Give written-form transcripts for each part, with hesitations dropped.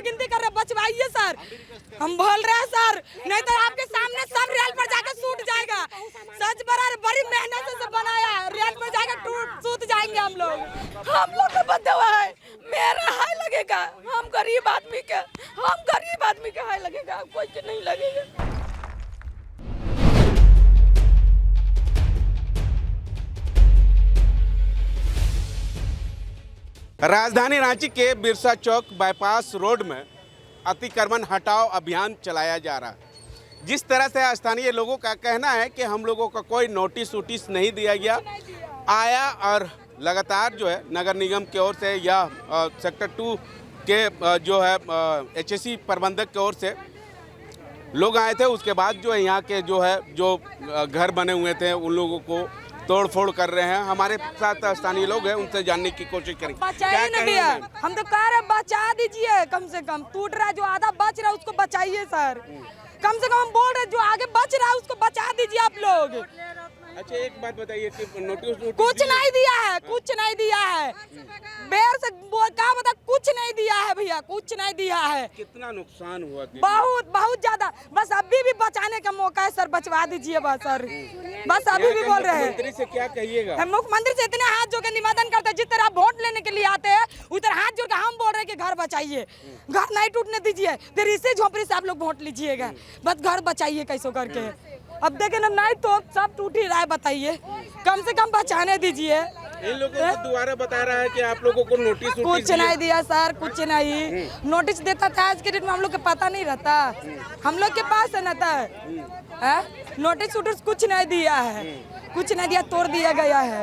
गिनती कर रहे, बचवाइए सर। हम बोल रहे हैं सर, नहीं तो आपके सामने सब रेल पर जाकर सूट जाएगा। सच बड़ी मेहनत से बनाया, रेल पर जाकर सूत जाएंगे हम लोग को बदवा है, मेरा हाय लगेगा। हम गरीब आदमी के हाय लगेगा, कोई के नहीं लगेगा। राजधानी रांची के बिरसा चौक बाईपास रोड में अतिक्रमण हटाओ अभियान चलाया जा रहा है। जिस तरह से स्थानीय लोगों का कहना है कि हम लोगों का कोई नोटिस नहीं दिया गया आया, और लगातार जो है नगर निगम की ओर से या सेक्टर 2 के जो है HSC प्रबंधक की ओर से लोग आए थे। उसके बाद जो है यहाँ के जो घर बने हुए थे उन लोगों को तोड़-फोड़ कर रहे हैं। हमारे साथ स्थानीय लोग हैं, उनसे जानने की कोशिश करेंगे। बचाइए ना भैया, हम तो कह रहे बचा दीजिए, कम से कम टूट रहा है, जो आधा बच रहा है उसको बचाइए सर। कम से कम हम बोल रहे जो आगे बच रहा है उसको बचा दीजिए आप लोग। अच्छा एक बात बताइए कि नोटिस कुछ नहीं दिया है, कुछ नहीं दिया है, बेर से क्या बता, कुछ नहीं दिया है भैया, कुछ नहीं दिया है। कितना नुकसान हुआ? बहुत ज्यादा। बस अभी भी बचाने का मौका है सर, बचवा दीजिए बस सर। बस अभी भी बोल रहे हैं। मुख्यमंत्री से क्या कहिएगा? मुख्यमंत्री से इतने हाथ जोड़ के निवेदन करते हैं, जिस तरह आप वोट लेने के लिए आते हैं उधर हाथ जोड़ के हम बोल रहे हैं कि घर बचाइए, घर नहीं टूटने दीजिए, फिर इसी झोपड़ी से आप लोग वोट लीजिएगा। बस घर बचाइए कैसे करके। अब देखे ना, नहीं तो सब टूट ही रहा है, बताइए, कम से कम बचाने दीजिए। इन लोगों को दोबारा बता रहा है कि आप लोगों को नोटिस कुछ नहीं दिया सर, कुछ नहीं। नोटिस देता था आज के डेट में, हम लोग के पता नहीं रहता, हम लोग के पास है ना था। नोटिस वोटिस कुछ नहीं दिया है, कुछ नहीं दिया, तोड़ दिया गया है।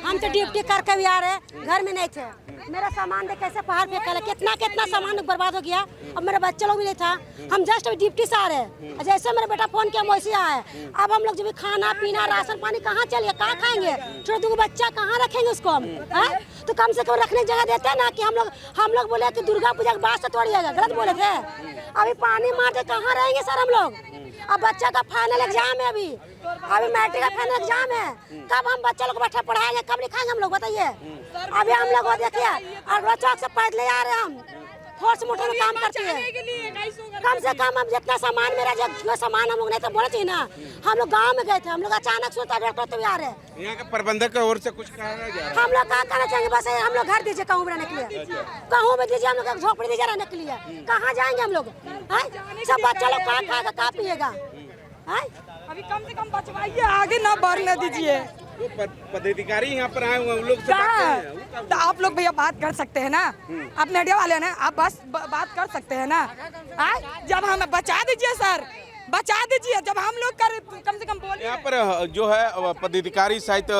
हम तो ड्यूटी करके भी आ रहे, घर में नहीं थे। मेरा सामान देख कैसे पहाड़ पे कल कितना सामान बर्बाद हो गया। अब मेरा बच्चा लोग भी नहीं था, हम जस्ट ड्यूटी से आ रहे। जैसे मेरा बेटा फोन किया वैसे आए। अब हम लोग जब खाना पीना राशन पानी कहाँ चलिए, कहाँ खाएंगे? छोटे दो बच्चा कहाँ रखेंगे उसको हम? तो कम से कम रखने की जगह देते हैं ना। कि हम लोग बोले कि दुर्गा पूजा के बाद से तोड़िएगा, गलत बोले थे। अभी पानी मारते कहाँ रहेंगे सर हम लोग? अब बच्चा का फाइनल एग्जाम है, अभी मैट्रिक का फाइनल एग्जाम है। कब हम बच्चा लोग बैठा पढ़ाएंगे, कब लिखाएंगे हम लोग, बताइए। अभी हम लोग देखिए, और बच्चों से पैदल आ रहे हैं, हम फोर्स मोटर में काम करते हैं। कम से कम हम जितना सामान, मेरा जो सामान हम लोग नहीं तो बोले चाहिए ना। हम लोग गाँव में गए थे, हम लोग अचानक सोचा डॉक्टर तो भी आ रहे हैं। यहाँ के प्रबंधक की ओर से कुछ कहा जा रहा है? हम लोग क्या करना चाहेंगे, बस हम लोग घर दीजिए, कहूँ रहने के लिए, कहूँ में दीजिए, हम लोग झोपड़ी दीजिए रहने के लिए। कहाँ जाएंगे हम लोग? सब बच्चा लोग कहाँ खाएगा, कहाँ पिएगा? अभी कम से कम बचवाइए, आगे ना बढ़ने दीजिए। पदाधिकारी यहाँ पर आए हुए हैं, उन लोग से बात कर रहे हैं। तो आप लोग भैया बात कर सकते हैं ना, आप मीडिया वाले हैं ना, आप बस बात कर सकते हैं ना। जब हमें बचा दीजिए सर, बचा दीजिए। जब हम लोग कम से कम बोल। यहाँ पर जो है पदाधिकारी शायद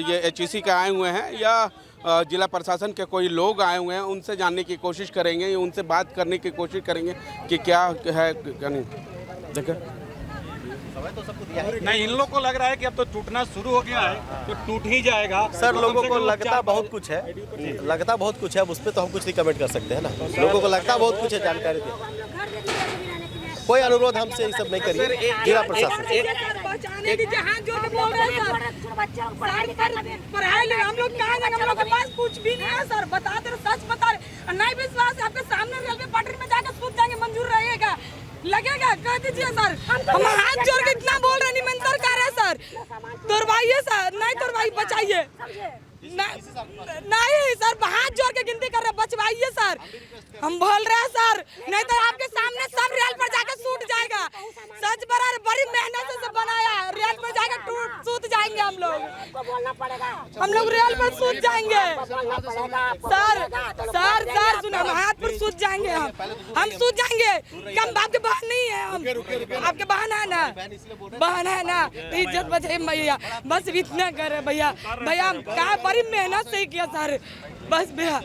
ये HSC के आए हुए हैं या जिला प्रशासन के कोई लोग आए हुए हैं, उनसे जानने की कोशिश करेंगे, उनसे बात करने की कोशिश करेंगे कि क्या है क्या नहीं। देखो नहीं, इन लोगों को लग रहा है कि अब तो टूटना शुरू हो गया है, तो टूट ही जाएगा। सर लोगों को लगता बहुत कुछ है, लगता बहुत कुछ है, उस पर तो हम कुछ नहीं कमेंट कर सकते हैं ना। लोगों को लगता बहुत कुछ है, जानकारी दे। कोई अनुरोध हमसे ये सब नहीं करिए, जिला प्रशासन। हम लोग कहाँ जाएंगे, हम लोग के पास कुछ भी नहीं है सर, बता दे, सच बता रहे। नहीं विश्वास है, आपके सामने रेलवे पटरी में जाकर सूत जाएंगे, मंजूर रहेगा, लगेगा, कह दीजिए सर। हम हाथ जोड़ के इतना बोल रहे, निमंत्रण कर रहे सर, तोड़वाइए सर, नहीं तोड़वाइए, बचाइए। नहीं सर, हाथ जोड़ के गिनती कर रहे, बचवाइए सर। हम बोल रहे हैं सर, नहीं तो आपके सामने सब रेल पर जाकर सूट जाएगा। सच बड़ी मेहनत से बनाया, रेल पर जाकर सूत जाएंगे हम लोग। हम लोग रेल पर सूत जाएंगे सर सुनो, हम हाथ पर सूत जाएंगे, हम सूत जाएंगे। कम आपके बहन नहीं है, हम आपके बहन है ना, बहन है ना, तो इज्जत बचे भैया। बस इतना करे भैया, हम क्या बड़ी मेहनत से किया सर। बस भैया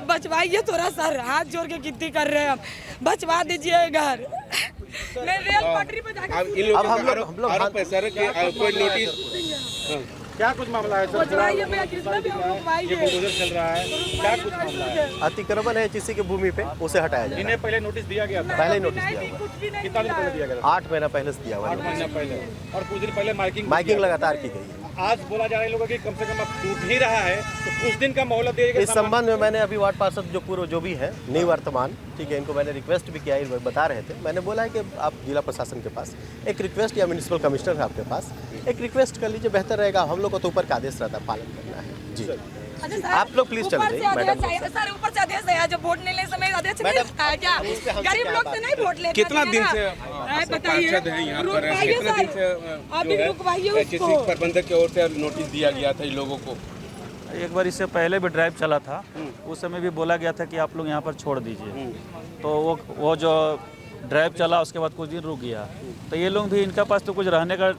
बचवाइए थोड़ा सर, हाथ जोड़ के गिनती कर रहे हैं हम, बचवा दीजिए घर। मैं रेल पटरी पे जाकर अब हम लोग सर कोई नोटिस क्या कुछ मामला है सर? बचवाइए भैया, कितना भी ये बुलडोजर चल रहा है, क्या कुछ मामला है? अतिक्रमण है HSC की भूमि पे, उसे हटाया जाए। इन्हें पहले नोटिस दिया गया था? पहले ही नोटिस दिया हुआ, कितना दिन पहले दिया गया था? 8 महीना पहले से दिया हुआ। 8 महीना पहले, और कुछ दिन पहले माइकिंग लगातार की गई है। आज बोला जा रहा है लोगों की कम से कम अब टूट ही रहा है, तो कुछ दिन का मोहलत दीजिएगा। इस संबंध में मैंने अभी वार्ड पार्षद जो पूर्व जो भी है निवर्तमान, ठीक है, इनको मैंने रिक्वेस्ट भी किया, ये बता रहे थे। मैंने बोला है कि आप जिला प्रशासन के पास एक रिक्वेस्ट या म्यूनिसिपल कमिश्नर है आपके पास, एक रिक्वेस्ट कर लीजिए, बेहतर रहेगा। हम लोग को तो ऊपर का आदेश रहता है, पालन करना है। जी आप लोग प्लीज चले जाइए मैडम। सर ऊपर से आदेश है, जब वोट लेने समय आदेश नहीं लगता है क्या? गरीब लोग तो नहीं वोट लेते। कितना दिन से बताइए, अभी रुकवाइए उसको। प्रबंधक की ओर से नोटिस दिया गया था इन लोगों को। एक बार इससे पहले भी ड्राइव चला था, उस समय भी बोला गया था कि आप लोग यहाँ पर छोड़ दीजिए। तो वो जो ड्राइव चला उसके बाद कुछ दिन रुक गया। तो ये लोग भी, इनका पास तो कुछ रहने का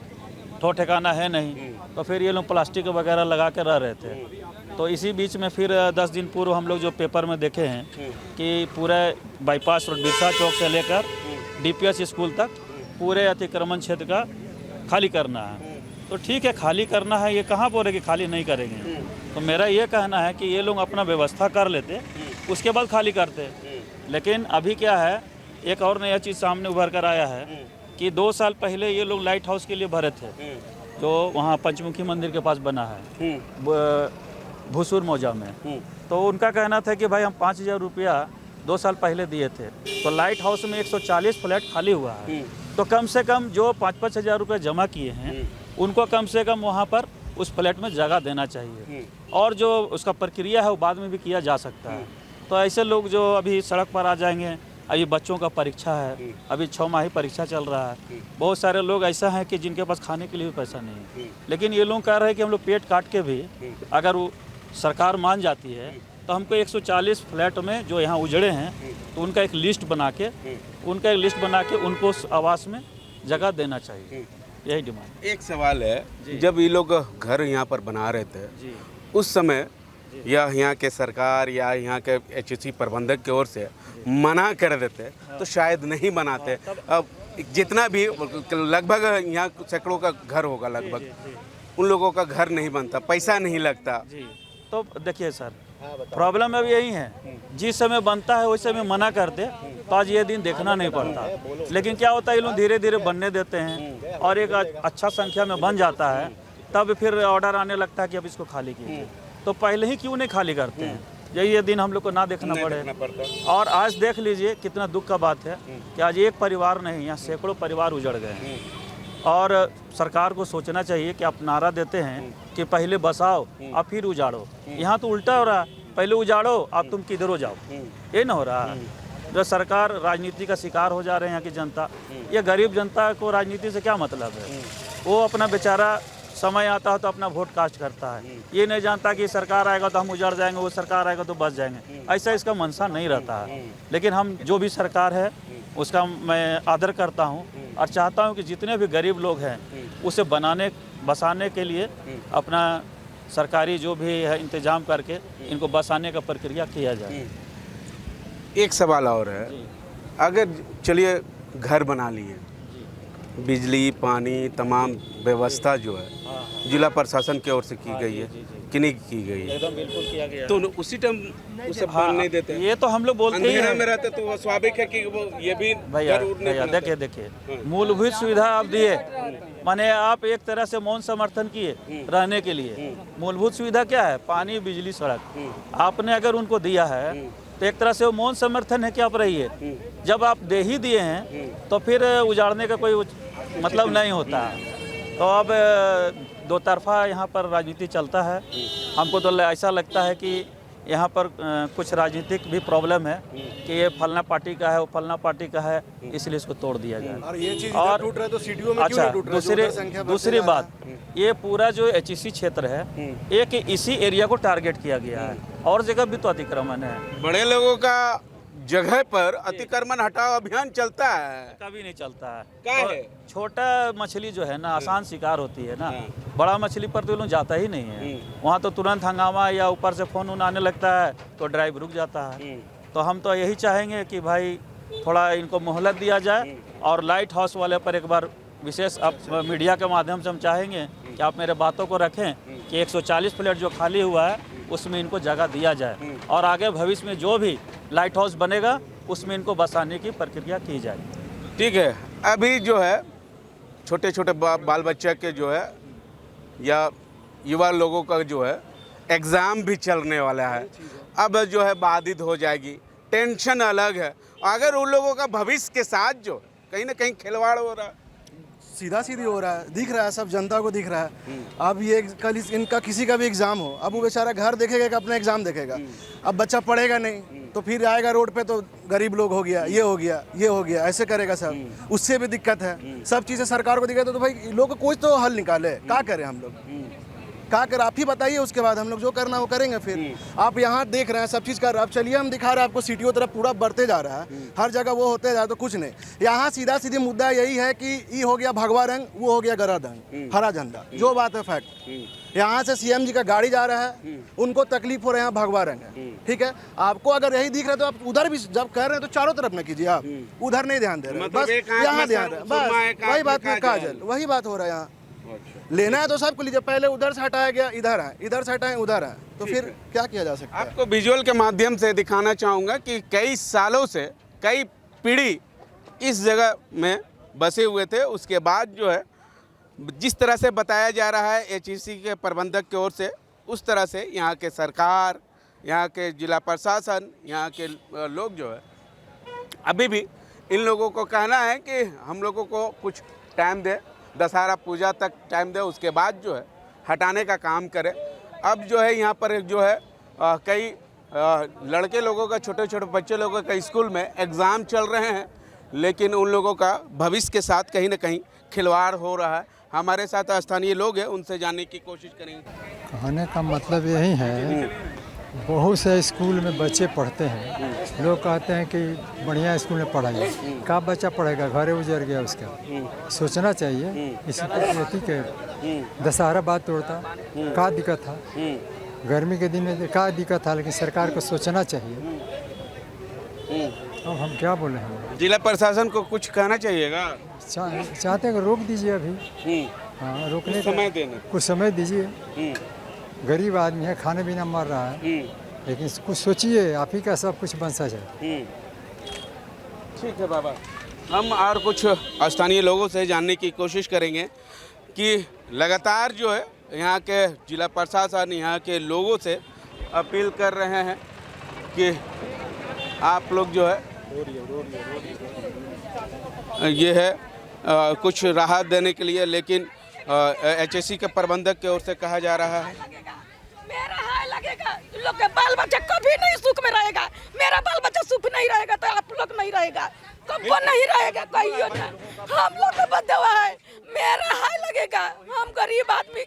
ठो ठिकाना है नहीं, तो फिर ये लोग प्लास्टिक वगैरह लगा के रह रहे थे। तो इसी बीच में फिर 10 दिन पूर्व हम लोग जो पेपर में देखे हैं कि पूरे बाईपास रोड बिरसा चौक से लेकर DPS स्कूल तक पूरे अतिक्रमण क्षेत्र का खाली करना है। तो ठीक है, खाली करना है, ये कहाँ बोल रहे कि खाली नहीं करेंगे। तो मेरा ये कहना है कि ये लोग अपना व्यवस्था कर लेते, उसके बाद खाली करते। लेकिन अभी क्या है, एक और नया चीज़ सामने उभर कर आया है कि 2 साल पहले ये लोग लाइट हाउस के लिए भरे थे, जो वहाँ पंचमुखी मंदिर के पास बना है भूसुर मौजा में। तो उनका कहना था कि भाई हम 5,000 रुपया 2 साल पहले दिए थे, तो लाइट हाउस में 140 फ्लैट खाली हुआ है। तो कम से कम जो 5-5 हज़ार रुपये जमा किए हैं, उनको कम से कम वहाँ पर उस फ्लैट में जगह देना चाहिए। और जो उसका प्रक्रिया है वो बाद में भी किया जा सकता है। तो ऐसे लोग जो अभी सड़क पर आ जाएंगे, अभी बच्चों का परीक्षा है, अभी 6 माही परीक्षा चल रहा है, बहुत सारे लोग ऐसा हैं कि जिनके पास खाने के लिए भी पैसा नहीं है। लेकिन ये लोग कह रहे हैं कि हम लोग पेट काट के भी, अगर वो सरकार मान जाती है तो हमको 140 फ्लैट में जो यहाँ उजड़े हैं, तो उनका एक लिस्ट बना के उनको उस आवास में जगह देना चाहिए। यही डिमांड। एक सवाल है, जब ये लोग घर यहाँ पर बना रहे थे, उस समय या यहाँ के सरकार या यहाँ के HSC प्रबंधक की ओर से मना कर देते तो शायद नहीं बनाते। अब जितना भी लगभग यहाँ सैकड़ों का घर होगा, लगभग उन लोगों का घर नहीं बनता, पैसा नहीं लगता। तो देखिए सर, प्रॉब्लम अब यही है, जिस समय बनता है उस समय मना करते तो आज ये दिन देखना नहीं पड़ता। लेकिन क्या होता है, ये लोग धीरे धीरे बनने देते हैं और एक अच्छा संख्या में बन जाता है, तब फिर ऑर्डर आने लगता है कि अब इसको खाली कीजिए। तो पहले ही क्यों नहीं खाली करते हैं, यही ये दिन हम लोग को ना देखना पड़े। और आज देख लीजिए कितना दुख का बात है कि आज एक परिवार नहीं, यहाँ सैकड़ों परिवार उजड़ गए हैं। और सरकार को सोचना चाहिए कि आप नारा देते हैं कि पहले बसाओ और फिर उजाड़ो, यहाँ तो उल्टा हो रहा है, पहले उजाड़ो अब तुम किधर जाओ, ये ना हो रहा है। जो सरकार राजनीति का शिकार हो जा रहे हैं यहाँ की जनता, ये गरीब जनता को राजनीति से क्या मतलब है। वो अपना बेचारा समय आता है तो अपना वोट कास्ट करता है, ये नहीं जानता कि सरकार आएगा तो हम उजड़ जाएंगे, वो सरकार आएगा तो बच जाएंगे, ऐसा इसका मनसा नहीं रहता है। लेकिन हम जो भी सरकार है उसका मैं आदर करता हूँ और चाहता हूँ कि जितने भी गरीब लोग हैं उसे बसाने के लिए अपना सरकारी जो भी है इंतजाम करके इनको बसाने का प्रक्रिया किया जाए। एक सवाल और है, अगर चलिए घर बना लिए, बिजली पानी तमाम व्यवस्था जो है जिला प्रशासन की ओर से की गई है कि नहीं की गई है? एकदम बिल्कुल किया गया। तो उसी टाइम उसे बन नहीं देते। ये तो हम लोग बोलते ही अंधेरे हैं में रहते तो वो स्वाभाविक है कि वो ये भी भैया। घर उड़ने बनाते। देखिए मूलभूत सुविधा आप दिए, माने आप एक तरह से मौन समर्थन किए रहने के लिए। मूलभूत सुविधा क्या है? पानी बिजली सड़क। आपने अगर उनको दिया है तो एक तरह से वो मौन समर्थन है कि आप रहिए। जब आप दे ही दिए हैं तो फिर उजाड़ने का कोई मतलब नहीं होता है। तो अब दो तरफा यहाँ पर राजनीति चलता है। हमको तो ऐसा लगता है कि यहाँ पर कुछ राजनीतिक भी प्रॉब्लम है कि ये फलना पार्टी का है, वो फलना पार्टी का है, इसलिए इसको तोड़ दिया जाए। और टूट रहा है तो सीडीओ में क्यों नहीं टूट रहा? दूसरी बात, ये पूरा जो HEC क्षेत्र है एक इसी एरिया को टारगेट किया गया है, और जगह भी तो अतिक्रमण है। बड़े लोगों का जगह पर अतिक्रमण हटाओ अभियान चलता है, कभी नहीं चलता है। क्या है? छोटा मछली जो है ना आसान शिकार होती है ना, बड़ा मछली पर तो लोग जाता ही नहीं है। वहाँ तो तुरंत हंगामा या ऊपर से फोन आने लगता है तो ड्राइव रुक जाता है। तो हम तो यही चाहेंगे कि भाई थोड़ा इनको मोहलत दिया जाए, और लाइट हाउस वाले पर एक बार विशेष आप मीडिया के माध्यम से हम चाहेंगे कि आप मेरे बातों को रखें कि 140 फ्लैट जो खाली हुआ है उसमें इनको जगह दिया जाए, और आगे भविष्य में जो भी लाइट हाउस बनेगा उसमें इनको बसाने की प्रक्रिया की जाए। ठीक है। अभी जो है छोटे छोटे बाल बच्चे के जो है या युवा लोगों का जो है एग्ज़ाम भी चलने वाला है, अब जो है बाधित हो जाएगी, टेंशन अलग है। अगर उन लोगों का भविष्य के साथ जो कहीं ना कहीं खिलवाड़ हो रहा है, सीधा सीधी हो रहा है, दिख रहा है, सब जनता को दिख रहा है। अब ये कल इनका किसी का भी एग्जाम हो, अब वो बेचारा घर देखेगा कि अपना एग्जाम देखेगा। अब बच्चा पढ़ेगा नहीं तो फिर आएगा रोड पे तो गरीब लोग हो गया, ये हो गया, ये हो गया, ऐसे करेगा सब। उससे भी दिक्कत है, सब चीज़ें सरकार को दिक्कत है। तो भाई लोग कोई तो हल निकाले, क्या करें हम लोग, क्या कर आप ही बताइए। उसके बाद हम लोग जो करना वो करेंगे। फिर आप यहाँ देख रहे हैं सब चीज़ कर रहे हैं, अब चलिए हम दिखा रहे हैं आपको सिटियों तरफ पूरा बढ़ते जा रहा है, हर जगह वो होते जा रहा है। तो कुछ नहीं, यहाँ सीधा सीधी मुद्दा यही है कि ये हो गया भगवा रंग, वो हो गया गरा रंग, हरा झंडा, जो बात है फैक्ट। यहाँ से सीएम जी का गाड़ी जा रहा है, उनको तकलीफ हो रहा है, भगवा रंग है, ठीक है। आपको अगर यही दिख रहा है तो आप उधर भी जब कह रहे हैं तो चारों तरफ में कीजिए, आप उधर नहीं ध्यान दे रहे हैं, बस यहाँ ध्यान रहे, बस वही बात में काजल, वही बात हो रहा है यहाँ। लेना है तो सबको लीजिए, पहले उधर से हटाया गया, इधर है, इधर से हटाए उधर है, तो फिर क्या किया जा सकता है। आपको विजुअल के माध्यम से दिखाना चाहूँगा कि कई सालों से कई पीढ़ी इस जगह में बसे हुए थे। उसके बाद जो है जिस तरह से बताया जा रहा है एचईसी के प्रबंधक की ओर से, उस तरह से यहाँ के सरकार, यहाँ के जिला प्रशासन, यहाँ के लोग जो है अभी भी इन लोगों को कहना है कि हम लोगों को कुछ टाइम दे, दशहरा पूजा तक टाइम दे, उसके बाद जो है हटाने का काम करें। अब जो है यहाँ पर जो है कई लड़के लोगों का, छोटे छोटे बच्चे लोगों का स्कूल में एग्ज़ाम चल रहे हैं, लेकिन उन लोगों का भविष्य के साथ कहीं ना कहीं खिलवाड़ हो रहा है। हमारे साथ स्थानीय लोग हैं, उनसे जानने की कोशिश करेंगे। कहने का मतलब यही है, बहुत से स्कूल में बच्चे पढ़ते हैं, लोग कहते हैं कि बढ़िया स्कूल में पढ़ाइए, का बच्चा पढ़ेगा, घरे उजड़ गया उसका। सोचना चाहिए इसी प्रति के दशहरा बाद तोड़ता, का दिक्कत था, गर्मी के दिन में का दिक्कत था, लेकिन सरकार को सोचना चाहिए। अब हम क्या बोले हैं, जिला प्रशासन को कुछ कहना चाहिएगा। चाहते हैं कि रोक दीजिए अभी, हाँ रोकने का समय देना, कुछ समय दीजिए। गरीब आदमी है, खाने पीना मर रहा है, लेकिन कुछ सोचिए, आप ही का सब कुछ बन सा जाए। ठीक है बाबा, हम और कुछ स्थानीय लोगों से जानने की कोशिश करेंगे कि लगातार जो है यहाँ के जिला प्रशासन यहाँ के लोगों से अपील कर रहे हैं कि आप लोग जो है ये है कुछ राहत देने के लिए, लेकिन एचएससी के प्रबंधक की ओर से कहा जा रहा है मेरा हाय लगेगा, लोग के बाल बच्चा कभी नहीं सुख में रहेगा। मेरा बाल बच्चा सुख नहीं रहेगा तो आप लोग नहीं रहेगा, कब नहीं रहेगा, कहियो ना। हम लोग का बदवा है, मेरा हाय लगेगा, हम गरीब आदमी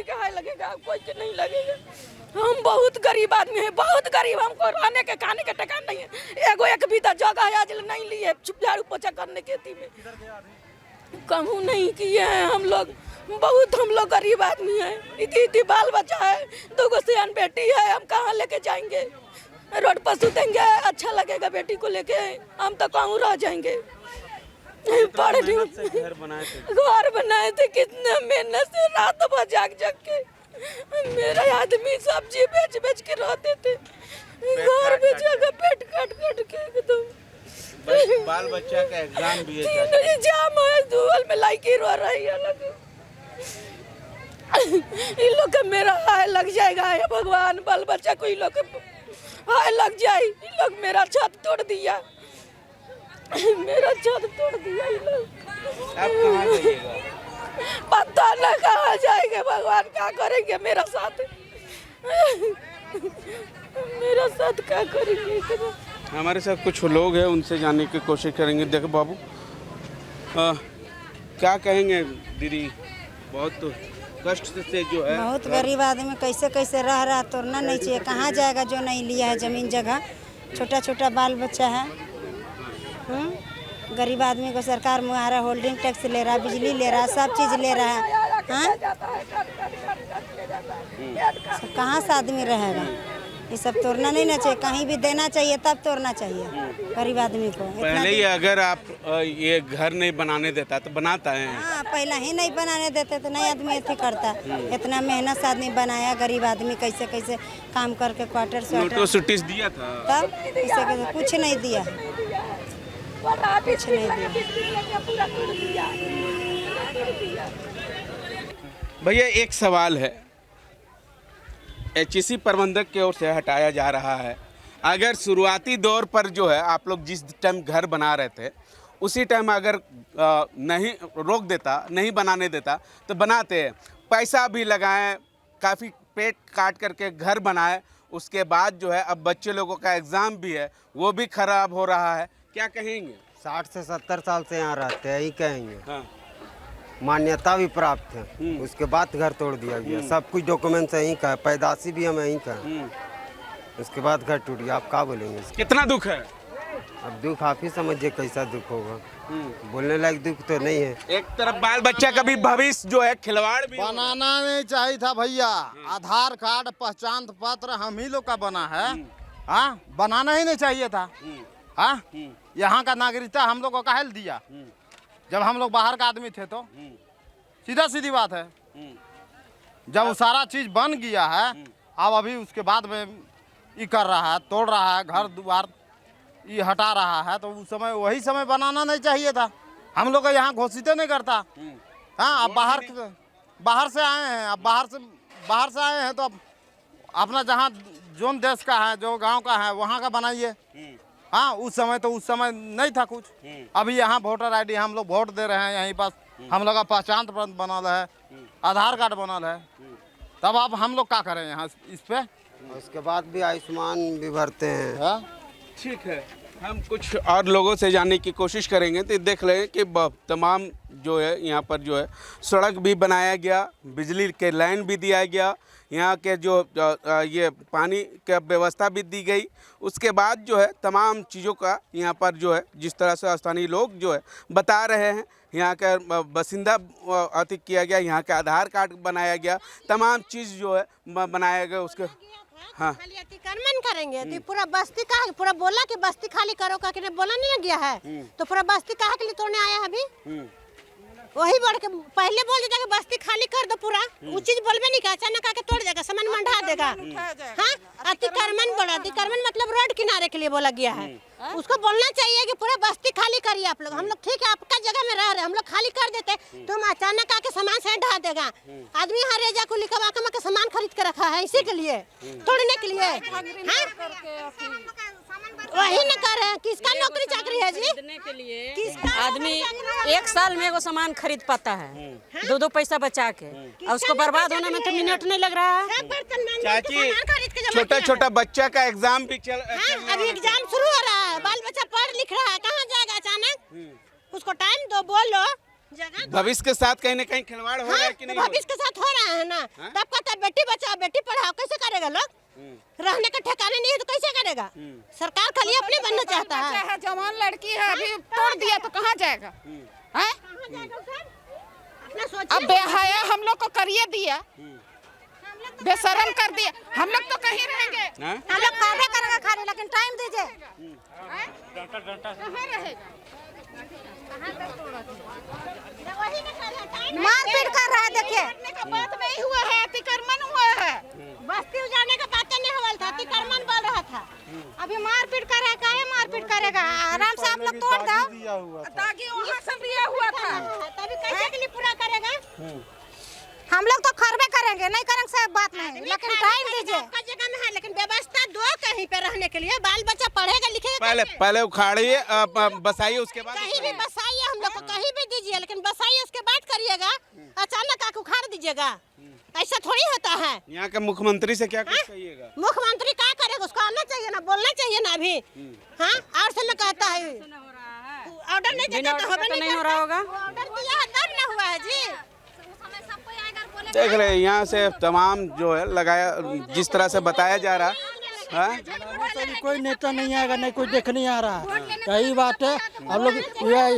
के हाय लगेगा, कोई के नहीं लगेगा। हम बहुत गरीब आदमी है, बहुत गरीब, हमको रहने के खाने के ठिकाना नहीं है। एगो एक भी जगह आज नहीं लिए झाड़ू पोछा करने के थी में, कहूँ नहीं किए हैं हम लोग, बहुत हम लोग गरीब आदमी हैं। इतनी बाल बच्चा है, 2 सियान बेटी है, हम कहाँ लेके जाएंगे, रोड पर सुतेंगे, अच्छा लगेगा बेटी को लेके, हम तो कहूँ रह जाएंगे। घर बनाए थे कितने मेहनत से, रात भर जाग के, मेरा आदमी सब्जी बेच बेच के रहते थे, घर बेचेगा पेट काट के एकदम। बाल बच्चा का एग्जाम भी है, एग्जाम है, दुआल में लाइकी रो रही है अलग। इन लोग का मेरा हाय लग जाएगा, हे भगवान, बाल बच्चा को इन लोग हाय लग जाए। इन लोग मेरा छत तोड़ दिया, मेरा छत तोड़ दिया इन लोग। आप कहाँ जाइएगा? पता न कहाँ जाएंगे, भगवान क्या करेंगे मेरा साथ, मेरा साथ क्या करेंगे। हमारे साथ कुछ लोग हैं, उनसे जानने की कोशिश करेंगे। देखो बाबू, क्या कहेंगे दीदी, बहुत कष्ट से जो है, बहुत गरीब आदमी कैसे कैसे रह रहा, तोड़ना नहीं चाहिए। कहाँ जाएगा जो नहीं लिया है ज़मीन जगह, छोटा छोटा बाल बच्चा है। गरीब आदमी को सरकार मुआवजा, होल्डिंग टैक्स ले रहा, बिजली ले रहा, सब चीज़ ले रहा है। कहाँ से आदमी रहेगा, ये सब तोड़ना नहीं ना चाहिए, कहीं भी देना चाहिए तब तोड़ना चाहिए गरीब आदमी को। पहले ही अगर आप ये घर नहीं बनाने देता तो बनाता है। हाँ, पहले ही नहीं बनाने देते तो नहीं आदमी ऐसे करता। इतना मेहनत से आदमी बनाया, गरीब आदमी कैसे कैसे काम करके क्वार्टर नोटिस दिया था, तब कैसे कुछ नहीं दिया, कुछ नहीं दिया। भैया एक सवाल है, एचईसी प्रबंधक की ओर से हटाया जा रहा है। अगर शुरुआती दौर पर जो है आप लोग जिस टाइम घर बना रहे थे उसी टाइम अगर नहीं रोक देता, नहीं बनाने देता तो बनाते हैं, पैसा भी लगाएं, काफ़ी पेट काट करके घर बनाए, उसके बाद जो है अब बच्चे लोगों का एग्ज़ाम भी है वो भी खराब हो रहा है, क्या कहेंगे? 60 से 70 साल से यहाँ रहते हैं, यही कहेंगे। हाँ। मान्यता भी प्राप्त है, उसके बाद घर तोड़ दिया गया, सब कुछ डॉक्यूमेंट्स यहीं का है, पैदाशी भी हम यहीं का है, उसके बाद घर टूट गया। आप क्या बोलेंगे? कितना दुख है? अब दुख आप ही समझिए कैसा दुख होगा, बोलने लायक दुख तो नहीं है। एक तरफ बाल बच्चा का भी भविष्य जो है खिलवाड़ भी बनाना नहीं चाहिए था भैया। आधार कार्ड पहचान पत्र हम ही लोग का बना है, हाँ बनाना ही नहीं चाहिए था। हाँ यहाँ का नागरिकता हम लोग को काहे दिया? जब हम लोग बाहर का आदमी थे तो सीधा सीधी बात है। जब वो सारा चीज बन गया है, अब अभी उसके बाद में ये कर रहा है, तोड़ रहा है, घर द्वार ये हटा रहा है, तो उस समय वही समय बनाना नहीं चाहिए था। हम लोग को यहाँ घोषित नहीं करता। हाँ अब बाहर से आए हैं, अब बाहर से आए हैं तो अब अपना जहाँ जोन देश का है, जो गांव का है वहाँ का बनाइए। हाँ उस समय नहीं था कुछ। अभी यहाँ वोटर आईडी हम लोग वोट दे रहे हैं, यहीं पास हम लोग का पहचान पत्र बनल है, आधार कार्ड बनल है, तब अब हम लोग क्या करें यहाँ इस पे? उसके बाद भी आयुष्मान भी भरते हैं। ठीक है, हम कुछ और लोगों से जानने की कोशिश करेंगे। तो देख लें कि तमाम जो है यहाँ पर जो है सड़क भी बनाया गया, बिजली के लाइन भी दिया गया, यहाँ के जो ये पानी का व्यवस्था भी दी गई। उसके बाद जो है तमाम चीज़ों का यहाँ पर जो है जिस तरह से स्थानीय लोग जो है बता रहे हैं, यहाँ का बासिंदा अति किया गया, यहाँ का आधार कार्ड बनाया गया, तमाम चीज़ जो है बनाया गया। उसके हाँ खाली अतिक्रमण करेंगे तो पूरा बस्ती का पूरा बोला कि बस्ती खाली करो का, बोला नहीं गया है तो पूरा बस्ती कहा के लिए तोड़ने आया है अभी? वही बढ़ के पहले बोल देता कि बस्ती खाली कर दो पूरा, वो चीज बोलबे नहीं, अचानक आके तोड़ देगा, सामान मंडा देगा। हाँ अतिक्रमण बोला, अतिक्रमण मतलब रोड किनारे के लिए बोला गया है। उसको बोलना चाहिए कि पूरा बस्ती खाली करिए आप लोग। हम लोग ठीक है आपका जगह में रह रहे, हम लोग खाली कर देते तो हम अचानक आके सामान से ढा देगा। आदमी यहाँ रेजा को लिखवा के सामान खरीद के रखा है इसी के लिए, तोड़ने के लिए। वही न कर रहे हैं, किसका नौकरी चाकरी है जी? के लिए आदमी एक साल में वो सामान खरीद पाता है, दो पैसा बचा के, और उसको बर्बाद होने में तो मिनट नहीं लग रहा है। चाची छोटा छोटा बच्चा का एग्जाम भी अभी एग्जाम शुरू हो रहा है, बाल बच्चा पढ़ लिख रहा है, कहाँ जाएगा अचानक? उसको टाइम दो, बोलो। भविष्य के साथ कहीं न कहीं खिलवाड़ हो रहा है कि नहीं? भविष्य के साथ हो रहा है ना। तब कहता है बेटी बचाओ बेटी पढ़ाओ, कैसे करेगा लोग? रहने का ठिकाने नहीं है तो कैसे करेगा? सरकार खाली अपने बनना चाहता है। जवान लड़की है, अभी तोड़ दिया तो कहाँ जाएगा? अब बेहया हम लोग को करिए दिया, बेशरम कर दिया, हम लोग तो कहीं रहेंगे। हम लोग काहे करेंगे खाने, लेकिन टाइम दीजिए। कहाँ रहेगा? मारपीट कर रहा है, देखिए बात नहीं हुआ है, अतिक्रमण हुआ है। बस्ती उजाड़ने का बात नहीं हुआ था, अतिक्रमण बोल रहा था। अभी मारपीट कर रहा है, काहे मारपीट करेगा? आराम से आप लोग तोड़ दो ताकि वहाँ सब दिया हुआ था, तभी कैसे के लिए पूरा करेगा? हम लोग तो खरबे करेंगे, नहीं करेंगे सब बात नहीं, लेकिन टाइम दीजिए। आपका जगह में है, लेकिन व्यवस्था दो कहीं पे रहने के लिए, बाल बच्चा पढ़ेगा लिखेगा। पहले उखाड़िए, बसाइए, उसके बाद कहीं भी बसाइए, हम लोग को कहीं भी दीजिए, लेकिन बसाइए उसके बाद करिएगा। अचानक आके उखाड़ दीजिएगा, ऐसा थोड़ी होता है। यहाँ के मुख्यमंत्री से क्या कुछ कहिएगा? मुख्यमंत्री क्या करेगा? उसको आना चाहिए ना, बोलना चाहिए ना अभी। हाँ और से मैं कहता है ऑर्डर नहीं देता तो नहीं हो रहा होगा। ऑर्डर दिया है तब ना हुआ है जी। देख रहे हैं यहाँ से तमाम जो है लगाया, जिस तरह से बताया जा रहा है। कोई नेता नहीं आएगा, नहीं कोई देखने आ रहा है, यही बात है। हम लोग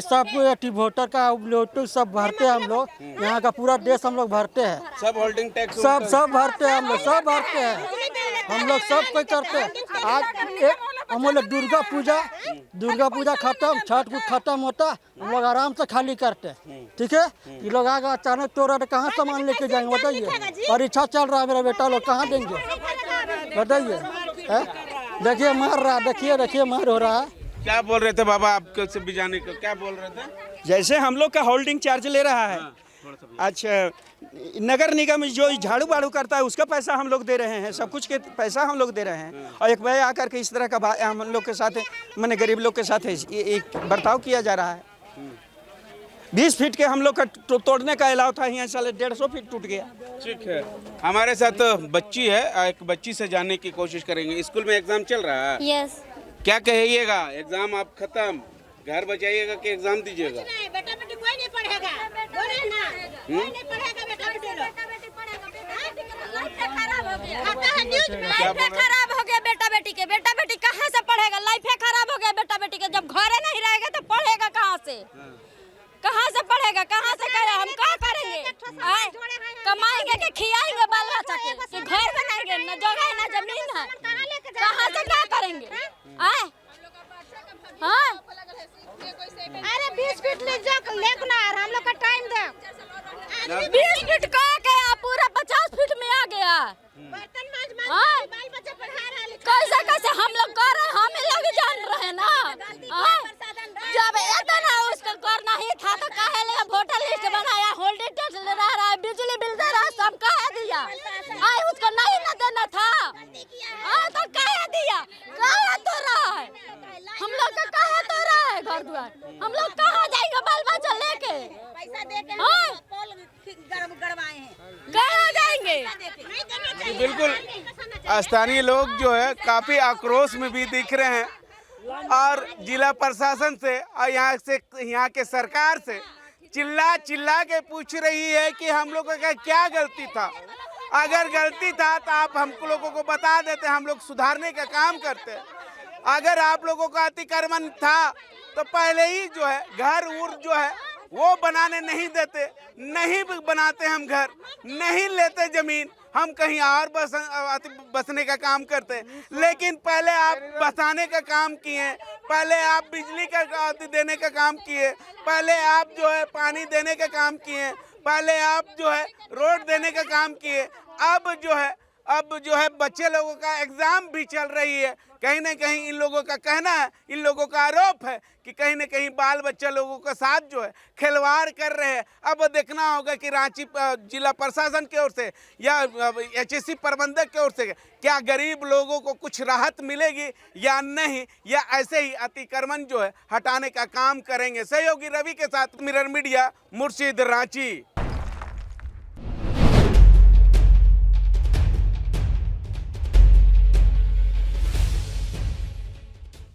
सब वोटर का लोटू सब भरते हैं, हम लोग यहाँ का पूरा देश हम लोग भरते हैं, सब होल्डिंग टैक्स सब भरते हैं, हम लोग सब भरते हैं, हम लोग सब कोई करते हैं। आज हम लोग दुर्गा पूजा खत्म, छठ पूजा खत्म होता, हम लोग आराम से खाली करते हैं। ठीक है, ये लोग आगे अचानक तोड़ रहे, कहाँ सामान लेके जाएंगे बताइए? परीक्षा चल रहा है, मेरा बेटा लोग कहाँ देंगे बताइए? देखिए मार रहा, देखिए मार हो रहा है। क्या बोल रहे थे बाबा आपके से बिजाने को, क्या बोल रहे थे? जैसे हम लोग का होल्डिंग चार्ज ले रहा है, अच्छा, नगर निगम जो झाड़ू बाड़ू करता है उसका पैसा हम लोग दे रहे हैं, सब कुछ के पैसा हम लोग दे रहे हैं, और एक भाई आकर के इस तरह का हम लोग के साथ मैंने गरीब लोग के साथ एक बर्ताव किया जा रहा है। 20 फीट के हम लोग का तोड़ने का अलाव था, यहाँ साले 150 फीट टूट गया। ठीक है, हमारे साथ बच्ची है, एक बच्ची से जानने की कोशिश करेंगे। स्कूल में एग्जाम चल रहा है? यस। क्या कहिएगा, एग्जाम आप खत्म, घर बचाइएगा कि एग्जाम दीजिएगा? बेटा बेटी कोई नहीं पढ़ेगा, बोले ना, कोई नहीं पढ़ेगा बेटा बेटी लोग। लाइफ खराब हो गया, आता है न्यूज़ में, लाइफ खराब हो गया बेटा बेटी के। बेटा बेटी कहाँ से पढ़ेगा, लाइफ खराब हो गया बेटा बेटी के। जब घरे नहीं रहेगा तो पढ़ेगा कहाँ से? कहाँ से पढ़ेगा, कहाँ से करेगा? हम क्या करेंगे? कमाएंगे कि खियाएंगे बाल बच्चा के, कि घर बनाएंगे? न जगह है न जमीन है, कहाँ से क्या करेंगे? हाँ, अरे 20 फीट ले लेना, हम लोग का टाइम दे। 20 फीट कहाँ गया, पूरा 50 फीट में आ गया। कैसे कैसे हम लोग कर रहे हैं, हम लोग जान रहे हैं ना। जब इतना उसका करना ही था तो काहे ले वोटर लिस्ट बनाया, होल्डिंग टैक्स ले रहा है, बिजली बिल दे रहा है, सब काहे दिया? उसको नहीं ना देना था, तो काहे दिया? काहे तो रहा है, हम लोग का काहे तो रहा है घर द्वार? हम लोग कहाँ जाएंगे बाल बच्चा लेके? पैसा देके गड़वाए हैं, कहाँ जाएंगे? बिल्कुल, स्थानीय लोग जो है काफी आक्रोश में भी दिख रहे हैं, और जिला प्रशासन से और यहाँ के सरकार से चिल्ला चिल्ला के पूछ रही है कि हम लोगों का क्या गलती था। अगर गलती था तो आप हम लोगों को बता देते, हम लोग सुधारने का काम करते। अगर आप लोगों का अतिक्रमण था तो पहले ही जो है घर उर जो है वो बनाने नहीं देते, नहीं बनाते हम घर, नहीं लेते जमीन, हम कहीं और बसने का काम करते। लेकिन पहले आप बसाने का काम किए, पहले आप बिजली का देने का काम किए, पहले आप जो है पानी देने का काम किए, पहले आप जो है रोड देने का काम किए। अब जो है बच्चे लोगों का एग्जाम भी चल रही है। कहीं ना कहीं इन लोगों का कहना है, इन लोगों का आरोप है कि कहीं ना कहीं बाल बच्चा लोगों के साथ जो है खिलवाड़ कर रहे हैं। अब देखना होगा कि रांची जिला प्रशासन की ओर से या एचएससी प्रबंधक की ओर से क्या गरीब लोगों को कुछ राहत मिलेगी या नहीं, या ऐसे ही अतिक्रमण जो है हटाने का काम करेंगे। सहयोगी रवि के साथ मिरर मीडिया, मुर्शिद, रांची।